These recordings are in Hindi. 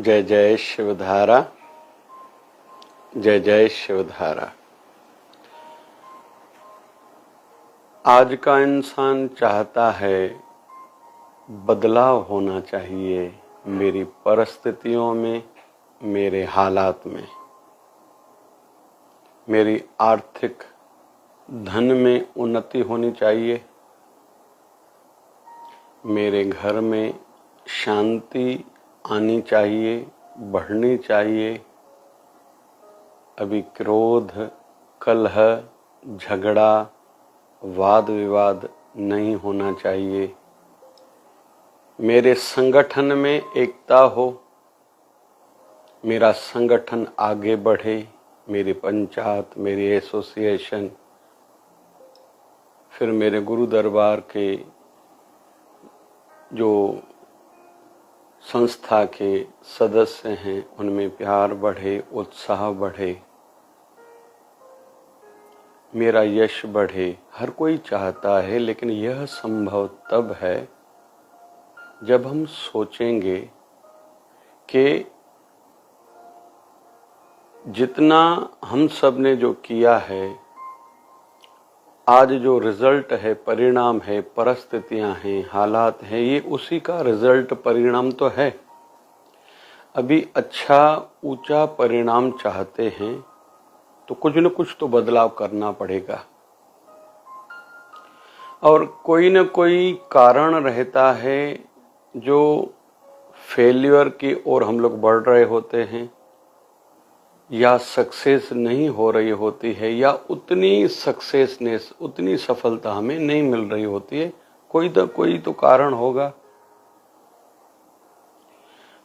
जय जय शिवधारा, जय जय शिवधारा। आज का इंसान चाहता है बदलाव होना चाहिए मेरी परिस्थितियों में, मेरे हालात में, मेरी आर्थिक धन में उन्नति होनी चाहिए, मेरे घर में शांति आनी चाहिए, बढ़नी चाहिए। अभी क्रोध, कलह, झगड़ा, वाद विवाद नहीं होना चाहिए। मेरे संगठन में एकता हो, मेरा संगठन आगे बढ़े, मेरी पंचायत, मेरी एसोसिएशन, फिर मेरे गुरु दरबार के जो संस्था के सदस्य हैं उनमें प्यार बढ़े, उत्साह बढ़े, मेरा यश बढ़े। हर कोई चाहता है, लेकिन यह संभव तब है जब हम सोचेंगे कि जितना हम सब ने जो किया है, आज जो रिजल्ट है, परिणाम है, परिस्थितियां हैं, हालात हैं, ये उसी का रिजल्ट परिणाम तो है। अभी अच्छा ऊंचा परिणाम चाहते हैं तो कुछ न कुछ तो बदलाव करना पड़ेगा, और कोई न कोई कारण रहता है जो फेल्यूर की ओर हम लोग बढ़ रहे होते हैं, या सक्सेस नहीं हो रही होती है, या उतनी सक्सेसनेस, उतनी सफलता हमें नहीं मिल रही होती है। कोई तो कारण होगा।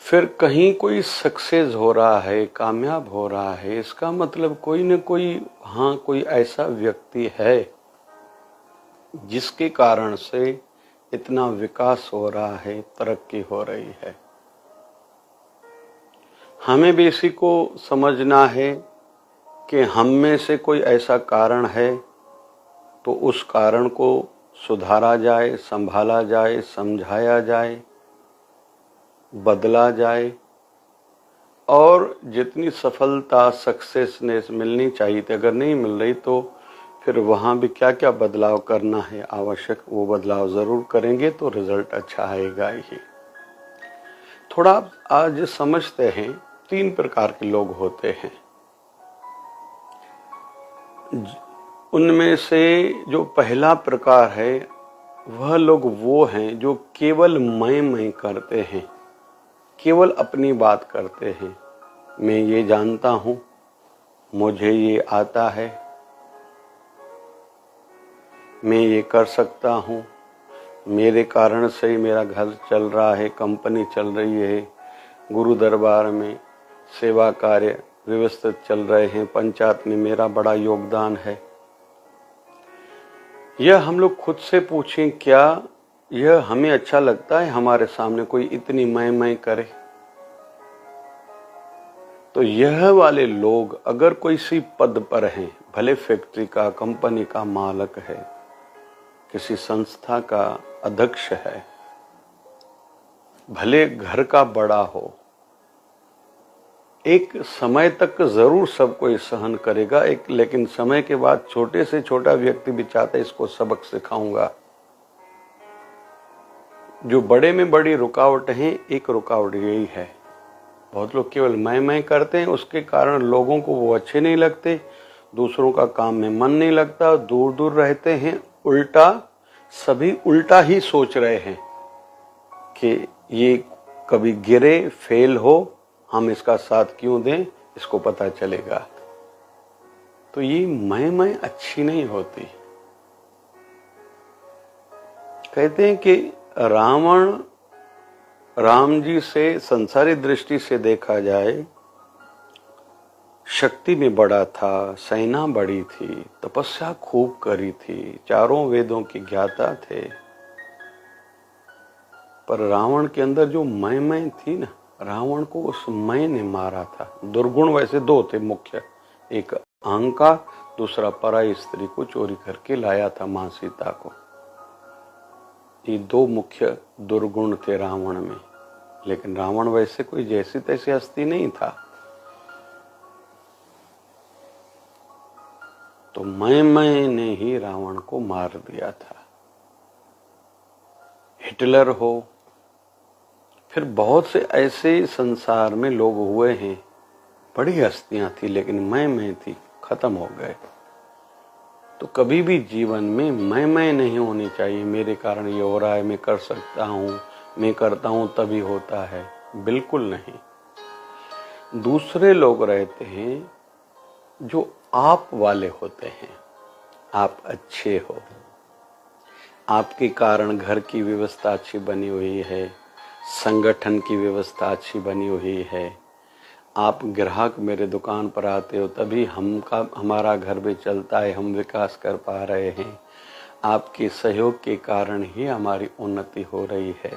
फिर कहीं कोई सक्सेस हो रहा है, कामयाब हो रहा है, इसका मतलब कोई न कोई, हाँ, कोई ऐसा व्यक्ति है जिसके कारण से इतना विकास हो रहा है, तरक्की हो रही है। हमें भी इसी को समझना है कि हम में से कोई ऐसा कारण है तो उस कारण को सुधारा जाए, संभाला जाए, समझाया जाए, बदला जाए, और जितनी सफलता, सक्सेसनेस मिलनी चाहिए थी, अगर नहीं मिल रही तो फिर वहाँ भी क्या क्या बदलाव करना है आवश्यक, वो बदलाव ज़रूर करेंगे तो रिजल्ट अच्छा आएगा ही। थोड़ा आज समझते हैं, 3 प्रकार के लोग होते हैं। उनमें से जो पहला प्रकार है, वह लोग वो हैं जो केवल मैं करते हैं, केवल अपनी बात करते हैं। मैं ये जानता हूँ, मुझे ये आता है, मैं ये कर सकता हूँ, मेरे कारण से ही मेरा घर चल रहा है, कंपनी चल रही है, गुरु दरबार में सेवा कार्य व्यवस्थित चल रहे हैं, पंचायत में मेरा बड़ा योगदान है। यह हम लोग खुद से पूछें, क्या यह हमें अच्छा लगता है हमारे सामने कोई इतनी मैं करे? तो यह वाले लोग अगर कोई सी पद पर हैं, भले फैक्ट्री का, कंपनी का मालिक है, किसी संस्था का अध्यक्ष है, भले घर का बड़ा हो, एक समय तक जरूर सब कोई सहन करेगा, लेकिन समय के बाद छोटे से छोटा व्यक्ति भी चाहता है इसको सबक सिखाऊंगा। जो बड़े में बड़ी रुकावट है, एक रुकावट यही है, बहुत लोग केवल मैं करते हैं, उसके कारण लोगों को वो अच्छे नहीं लगते, दूसरों का काम में मन नहीं लगता, दूर दूर रहते हैं। उल्टा सभी उल्टा ही सोच रहे हैं कि ये कभी गिरे, फेल हो, हम इसका साथ क्यों दें, इसको पता चलेगा। तो ये मैं अच्छी नहीं होती। कहते हैं कि राम जी से संसारी दृष्टि से देखा जाए, शक्ति में बड़ा था, सेना बड़ी थी, तपस्या खूब करी थी, चारों वेदों की ज्ञाता थे, पर रावण के अंदर जो मैं थी ना, रावण को उस मैं ने मारा था। दुर्गुण वैसे 2 थे मुख्य, एक अहंकार, दूसरा पराई स्त्री को चोरी करके लाया था मां सीता को। ये 2 मुख्य दुर्गुण थे रावण में। लेकिन रावण वैसे कोई जैसी तैसी हस्ती नहीं था। तो मैंने ही रावण को मार दिया था। हिटलर हो, फिर बहुत से ऐसे संसार में लोग हुए हैं, बड़ी हस्तियां थी, लेकिन मैं थी, खत्म हो गए। तो कभी भी जीवन में मैं नहीं होनी चाहिए। मेरे कारण ये हो रहा है, मैं कर सकता हूँ, मैं करता हूँ तभी होता है, बिल्कुल नहीं। दूसरे लोग रहते हैं जो आप वाले होते हैं। आप अच्छे हो, आपके कारण घर की व्यवस्था अच्छी बनी हुई है, संगठन की व्यवस्था अच्छी बनी हुई है। आप ग्राहक मेरे दुकान पर आते हो तभी हमारा घर भी चलता है, हम विकास कर पा रहे हैं। आपके सहयोग के कारण ही हमारी उन्नति हो रही है।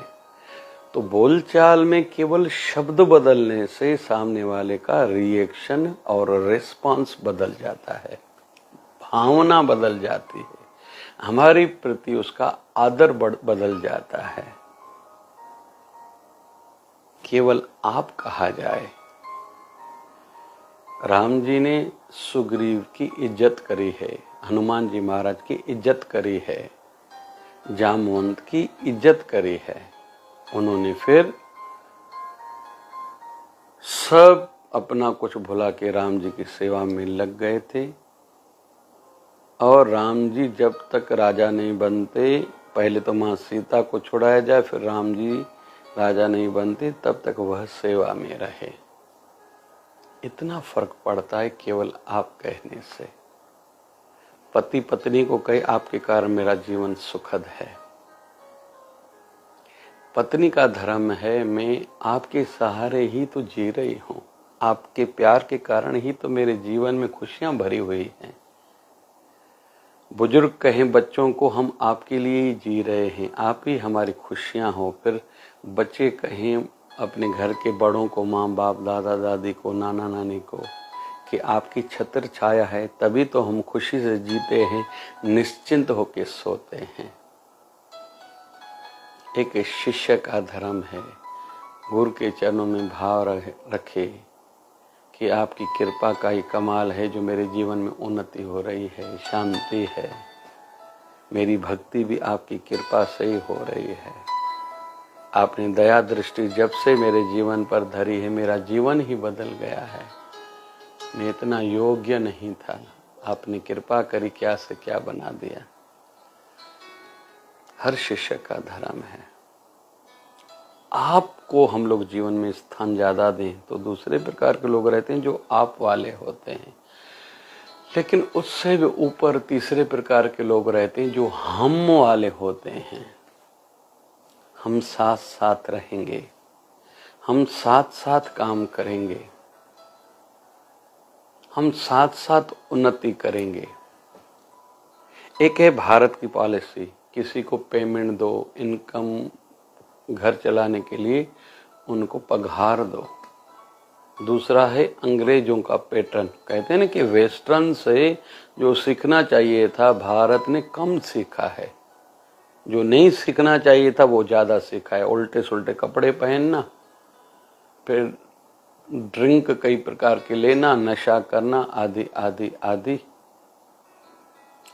तो बोलचाल में केवल शब्द बदलने से सामने वाले का रिएक्शन और रिस्पांस बदल जाता है, भावना बदल जाती है, हमारी प्रति उसका आदर बदल जाता है। केवल आप कहा जाए। राम जी ने सुग्रीव की इज्जत करी है, हनुमान जी महाराज की इज्जत करी है, जामवंत की इज्जत करी है। उन्होंने फिर सब अपना कुछ भुला के राम जी की सेवा में लग गए थे। और राम जी जब तक राजा नहीं बनते, पहले तो माँ सीता को छुड़ाया जाए, फिर राम जी राजा नहीं बनते, तब तक वह सेवा में रहे। इतना फर्क पड़ता है केवल आप कहने से। पति पत्नी को कहे आपके कारण मेरा जीवन सुखद है। पत्नी का धर्म है मैं आपके सहारे ही तो जी रही हूँ, आपके प्यार के कारण ही तो मेरे जीवन में खुशियां भरी हुई हैं। बुजुर्ग कहें बच्चों को हम आपके लिए ही जी रहे हैं, आप ही हमारी खुशियां हो। फिर बच्चे कहें अपने घर के बड़ों को, माँ बाप, दादा दादी को, नाना नानी को, कि आपकी छत्र छाया है तभी तो हम खुशी से जीते हैं, निश्चिंत होकर सोते हैं। एक शिष्य का धर्म है गुरु के चरणों में भाव रखे कि आपकी कृपा का ही कमाल है जो मेरे जीवन में उन्नति हो रही है, शांति है, मेरी भक्ति भी आपकी कृपा से ही हो रही है। आपने दया दृष्टि जब से मेरे जीवन पर धरी है, मेरा जीवन ही बदल गया है। मैं इतना योग्य नहीं था, आपने कृपा करी, क्या से क्या बना दिया। हर शिष्य का धर्म है। आपको हम लोग जीवन में स्थान ज्यादा दें तो दूसरे प्रकार के लोग रहते हैं जो आप वाले होते हैं, लेकिन उससे भी ऊपर तीसरे प्रकार के लोग रहते हैं जो हम वाले होते हैं। हम साथ साथ रहेंगे, हम साथ साथ काम करेंगे, हम साथ साथ उन्नति करेंगे। एक है भारत की पॉलिसी, किसी को पेमेंट दो, इनकम घर चलाने के लिए उनको पगार दो। दूसरा है अंग्रेजों का पैटर्न, कहते हैं ना कि वेस्टर्न से जो सीखना चाहिए था भारत ने कम सीखा है, जो नहीं सीखना चाहिए था वो ज्यादा सीखा है। उल्टे सुल्टे कपड़े पहनना, फिर ड्रिंक कई प्रकार के लेना, नशा करना, आदि आदि आदि।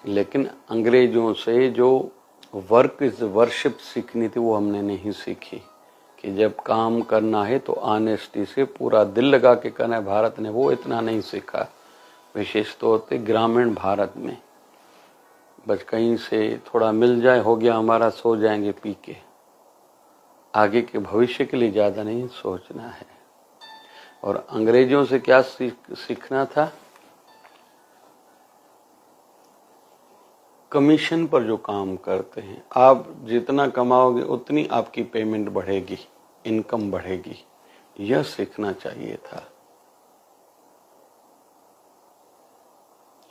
लेकिन अंग्रेजों से जो वर्क इज वर्शिप सीखनी थी वो हमने नहीं सीखी, कि जब काम करना है तो ऑनेस्टी से पूरा दिल लगा के करना है। भारत ने वो इतना नहीं सीखा, विशेष तौर पे ग्रामीण भारत में। बस कहीं से थोड़ा मिल जाए, हो गया हमारा, सो जाएंगे पी के। आगे के भविष्य के लिए ज्यादा नहीं सोचना है। और अंग्रेजों से क्या सीखना था? कमीशन पर जो काम करते हैं, आप जितना कमाओगे उतनी आपकी पेमेंट बढ़ेगी, इनकम बढ़ेगी, यह सीखना चाहिए था।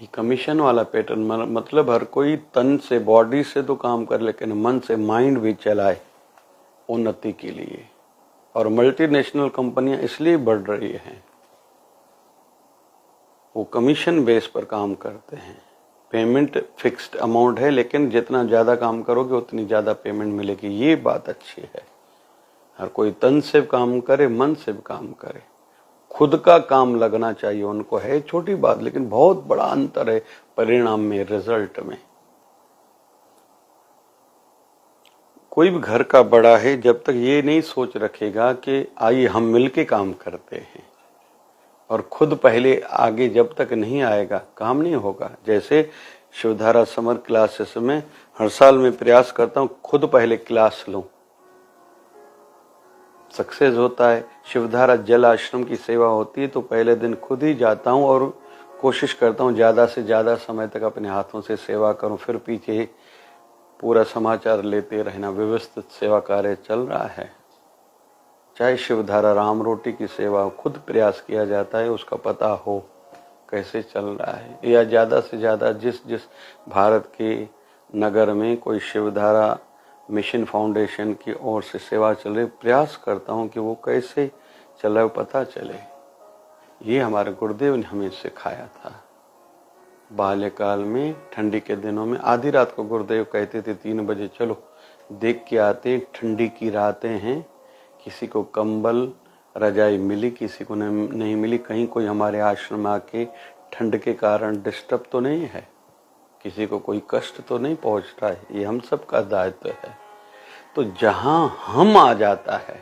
ये कमीशन वाला पैटर्न मतलब हर कोई तन से, बॉडी से तो काम कर, लेकिन मन से, माइंड भी चलाए उन्नति के लिए। और मल्टीनेशनल कंपनियां इसलिए बढ़ रही हैं, वो कमीशन बेस पर काम करते हैं। पेमेंट फिक्स्ड अमाउंट है, लेकिन जितना ज्यादा काम करोगे उतनी ज्यादा पेमेंट मिलेगी, ये बात अच्छी है। हर कोई तन से काम करे, मन से काम करे, खुद का काम लगना चाहिए उनको। है छोटी बात, लेकिन बहुत बड़ा अंतर है परिणाम में, रिजल्ट में। कोई भी घर का बड़ा है जब तक ये नहीं सोच रखेगा कि आइए हम मिलके काम करते हैं, और खुद पहले आगे जब तक नहीं आएगा काम नहीं होगा। जैसे शिवधारा समर क्लासेस में हर साल मैं प्रयास करता हूं खुद पहले क्लास लूं, सक्सेस होता है। शिवधारा जल आश्रम की सेवा होती है तो पहले दिन खुद ही जाता हूं और कोशिश करता हूं ज्यादा से ज्यादा समय तक अपने हाथों से सेवा करूं, फिर पीछे पूरा समाचार लेते रहना। व्यवस्थित सेवा कार्य चल रहा है। चाहे शिवधारा राम रोटी की सेवा खुद प्रयास किया जाता है, उसका पता हो कैसे चल रहा है, या ज्यादा से ज्यादा जिस जिस भारत के नगर में कोई शिवधारा मिशन फाउंडेशन की ओर से सेवा चल रही, प्रयास करता हूं कि वो कैसे चल रहा है पता चले। ये हमारे गुरुदेव ने हमें सिखाया था। बाल्यकाल में ठंडी के दिनों में आधी रात को गुरुदेव कहते थे 3 बजे चलो देख के आते, ठंडी की रातें हैं, किसी को कंबल रजाई मिली, किसी को नहीं मिली, कहीं कोई हमारे आश्रम आके ठंड के कारण डिस्टर्ब तो नहीं है, किसी को कोई कष्ट तो नहीं पहुंच रहा है। ये हम सबका दायित्व है। तो जहां हम आ जाता है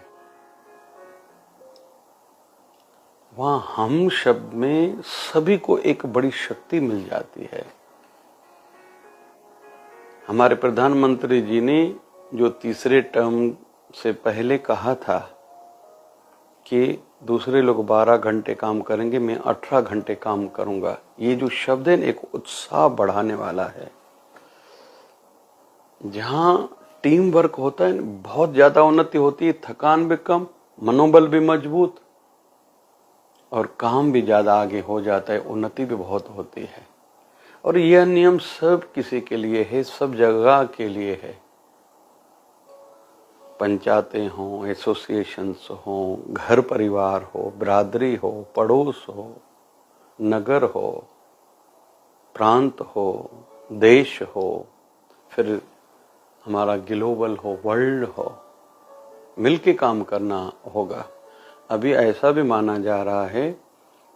वहां हम शब्द में सभी को एक बड़ी शक्ति मिल जाती है। हमारे प्रधानमंत्री जी ने जो तीसरे टर्म से पहले कहा था कि दूसरे लोग 12 घंटे काम करेंगे, मैं 18 घंटे काम करूंगा, ये जो शब्द है एक उत्साह बढ़ाने वाला है। जहां टीम वर्क होता है बहुत ज्यादा उन्नति होती है, थकान भी कम, मनोबल भी मजबूत और काम भी ज्यादा आगे हो जाता है, उन्नति भी बहुत होती है। और यह नियम सब किसी के लिए है, सब जगह के लिए है। पंचायतें हों, एसोसिएशंस हों, घर परिवार हो, बिरादरी हो, पड़ोस हो, नगर हो, प्रांत हो, देश हो, फिर हमारा ग्लोबल हो, वर्ल्ड हो, मिलके काम करना होगा। अभी ऐसा भी माना जा रहा है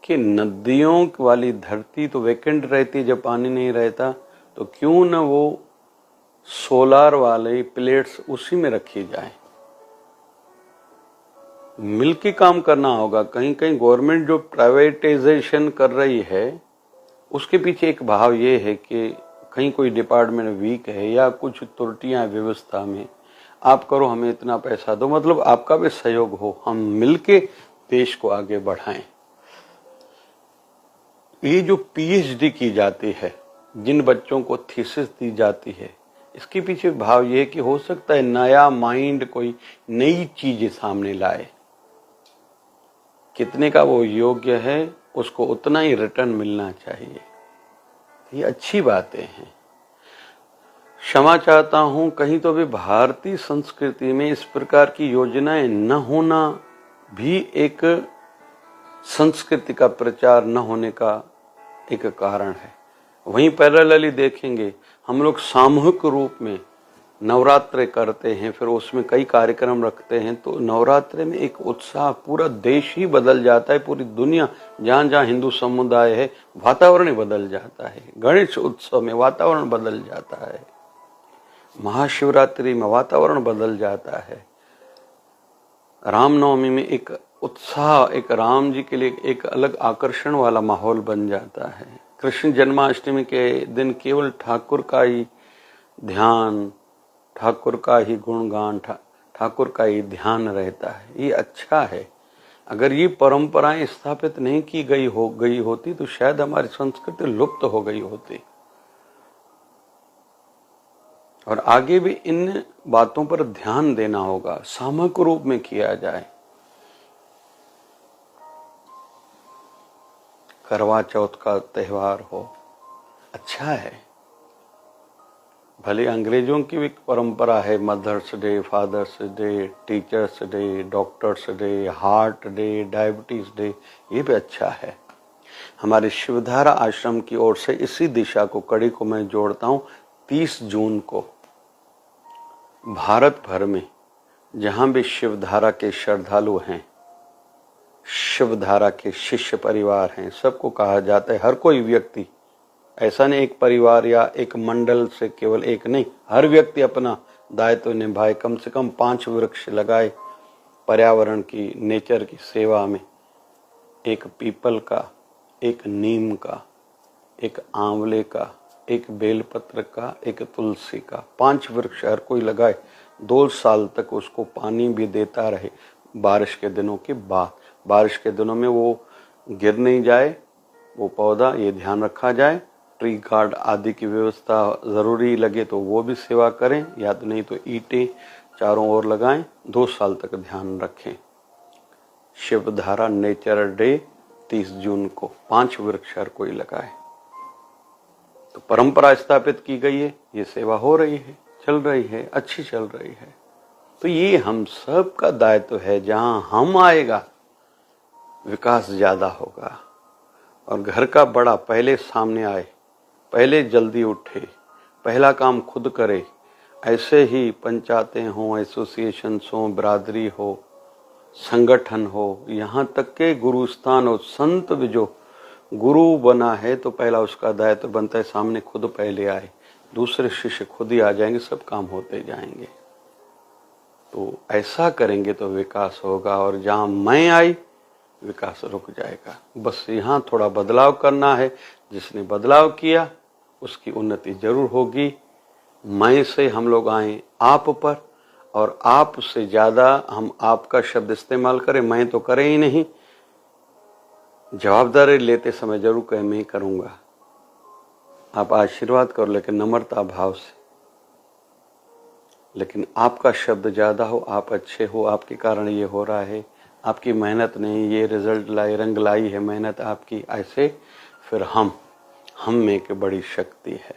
कि नदियों वाली धरती तो वैकेंट रहती है जब पानी नहीं रहता, तो क्यों न वो सोलार वाले प्लेट्स उसी में रखी जाए। मिलके काम करना होगा। कहीं कहीं गवर्नमेंट जो प्राइवेटाइजेशन कर रही है उसके पीछे एक भाव ये है कि कहीं कोई डिपार्टमेंट वीक है या कुछ त्रुटियां व्यवस्था में, आप करो हमें इतना पैसा दो, मतलब आपका भी सहयोग हो, हम मिलके देश को आगे बढ़ाएं। ये जो पीएचडी की जाती है, जिन बच्चों को थीसिस दी जाती है, इसके पीछे भाव ये कि हो सकता है नया माइंड कोई नई चीज सामने लाए। कितने का वो योग्य है उसको उतना ही रिटर्न मिलना चाहिए। ये अच्छी बातें हैं। क्षमा चाहता हूं, कहीं तो भी भारतीय संस्कृति में इस प्रकार की योजनाएं न होना भी एक संस्कृति का प्रचार न होने का एक कारण है। वहीं पैरेलली देखेंगे हम लोग सामूहिक रूप में नवरात्रे करते हैं, फिर उसमें कई कार्यक्रम रखते हैं, तो नवरात्रे में एक उत्साह, पूरा देश ही बदल जाता है, पूरी दुनिया जहां जहां हिंदू समुदाय है वातावरण ही बदल जाता है। गणेश उत्सव में वातावरण बदल जाता है, महाशिवरात्रि में वातावरण बदल जाता है, रामनवमी में एक उत्साह, एक राम जी के लिए एक अलग आकर्षण वाला माहौल बन जाता है। कृष्ण जन्माष्टमी के दिन केवल ठाकुर का ही ध्यान, ठाकुर का ही गुणगान, ठाकुर का ही ध्यान रहता है। ये अच्छा है। अगर ये परंपराएं स्थापित नहीं की गई होती तो शायद हमारी संस्कृति लुप्त हो गई होती। और आगे भी इन बातों पर ध्यान देना होगा, सामूहिक रूप में किया जाए। करवा चौथ का त्योहार हो, अच्छा है। भले अंग्रेजों की भी परंपरा है, mother's day, father's day, teachers' day, doctors' day, heart day, diabetes day, ये भी अच्छा है। हमारे शिवधारा आश्रम की ओर से इसी दिशा को, कड़ी को मैं जोड़ता हूं। 30 जून को भारत भर में जहां भी शिवधारा के श्रद्धालु हैं, शिवधारा के शिष्य परिवार हैं, सबको कहा जाता है, हर कोई व्यक्ति, ऐसा नहीं एक परिवार या एक मंडल से केवल एक नहीं, हर व्यक्ति अपना दायित्व निभाए, कम से कम 5 वृक्ष लगाए पर्यावरण की, नेचर की सेवा में। एक पीपल का, एक नीम का, एक आंवले का, एक बेलपत्र का, एक तुलसी का, 5 वृक्ष हर कोई लगाए। 2 साल तक उसको पानी भी देता रहे। बारिश के दिनों के बाद, बारिश के दिनों में वो गिर नहीं जाए वो पौधा, ये ध्यान रखा जाए। ट्री गार्ड आदि की व्यवस्था ज़रूरी लगे तो वो भी सेवा करें, या तो नहीं तो ईंटें चारों ओर लगाएं। 2 साल तक ध्यान रखें। शिवधारा नेचर डे 30 जून को 5 वृक्ष हर कोई लगाए। तो परंपरा स्थापित की गई है, ये सेवा हो रही है, चल रही है, अच्छी चल रही है। तो ये हम सब का दायित्व है। जहां हम आएगा विकास ज्यादा होगा। और घर का बड़ा पहले सामने आए, पहले जल्दी उठे, पहला काम खुद करे। ऐसे ही पंचायतें हों, एसोसिएशंस हों, बिरादरी हो, संगठन हो, यहाँ तक के गुरु स्थान हो, संत भी जो गुरु बना है तो पहला उसका दायित्व बनता है सामने खुद पहले आए, दूसरे शिष्य खुद ही आ जाएंगे, सब काम होते जाएंगे। तो ऐसा करेंगे तो विकास होगा। और जहां मैं आई विकास रुक जाएगा। बस यहाँ थोड़ा बदलाव करना है। जिसने बदलाव किया उसकी उन्नति जरूर होगी। मैं से हम लोग आए आप पर, और आप से ज्यादा हम आपका शब्द इस्तेमाल करें, मैं तो करे ही नहीं। जवाबदारी लेते समय जरूर कहें मैं करूंगा, आप आशीर्वाद करो लेकिन नम्रता भाव से। लेकिन आपका शब्द ज्यादा हो, आप अच्छे हो, आपके कारण ये हो रहा है, आपकी मेहनत नहीं ये रिजल्ट लाई, रंग लाई है मेहनत आपकी, ऐसे फिर हम में एक बड़ी शक्ति है।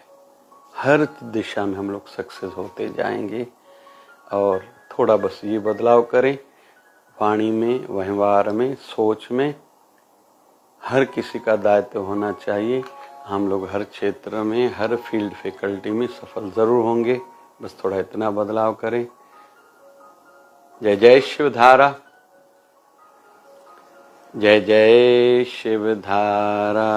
हर दिशा में हम लोग सक्सेस होते जाएंगे। और थोड़ा बस ये बदलाव करें, वाणी में, व्यवहार में, सोच में। हर किसी का दायित्व होना चाहिए। हम लोग हर क्षेत्र में, हर फील्ड फैकल्टी में सफल जरूर होंगे। बस थोड़ा इतना बदलाव करें। जय जय शिवधारा, जय जय शिवधारा।